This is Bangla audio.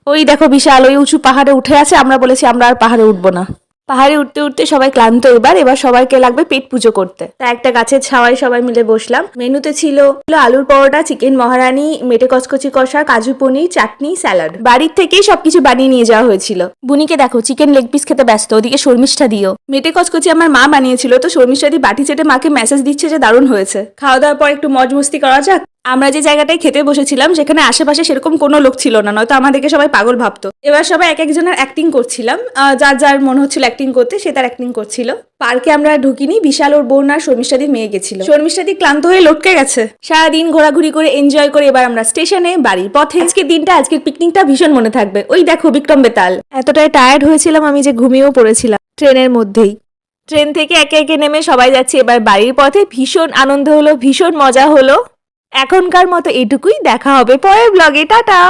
ওই দেখো বিশাল ওই উঁচু পাহাড়ে উঠে আছে, আমরা বলেছি আমরা আর পাহাড়ে উঠবো না। পাহাড়ে উঠতে উঠতে সবাই ক্লান্ত, এবার সবাইকে লাগবে পেট পুজো করতে। তা একটা গাছের ছাওয়ায় সবাই মিলে বসলাম। মেনুতে ছিল আলুর পরোটা, চিকেন মহারানি, মেটে কচকচি কষা, কাজু পনির, চাটনি, স্যালাড। বাড়ির থেকেই সবকিছু বানিয়ে নিয়ে যাওয়া হয়েছিল। বুনিকে দেখো চিকেন লেগ পিস খেতে ব্যস্ত, ওদিকে শর্মিষ্ঠা দিও। মেটে কচকচি আমার মা বানিয়েছিল, তো শর্মিষ্ঠা দি বাটি চেটে মাকে মেসেজ দিচ্ছে যে দারুণ হয়েছে। খাওয়া দাওয়ার পর একটু মজ মস্তি করা যাক। আমরা যে জায়গাটায় খেতে বসেছিলাম সেখানে আশেপাশে সেরকম কোনো লোক ছিল না, নয়তো আমাদেরকে সবাই পাগল ভাবতো। এবার সবাই এক একজনের অ্যাক্টিং করছিলাম, যার যার মনে হচ্ছিল অ্যাক্টিং করতে সে তার অ্যাক্টিং করছিল। পার্কে আমরা ঢুকিনি, বিশাল ওর বোন আর শর্মিষ্ঠাদির মেয়ে গেছিল। শর্মিষ্ঠাদি ক্লান্ত হয়ে লটকে গেছে। সারাদিন ঘোরাঘুরি করে এনজয় করে এবার আমরা স্টেশনে, বাড়ির পথে। আজকের পিকনিকটা ভীষণ মনে থাকবে। ওই দেখো বিক্রম বেতাল। এতটাই টায়ার্ড হয়েছিলাম আমি যে ঘুমিয়েও পড়েছিলাম ট্রেনের মধ্যেই। ট্রেন থেকে একে একে নেমে সবাই যাচ্ছে এবার বাড়ির পথে। ভীষণ আনন্দ হলো, ভীষণ মজা হলো। এখনকার মতো এটুকুই, দেখা হবে পরের ব্লগে, টাটা।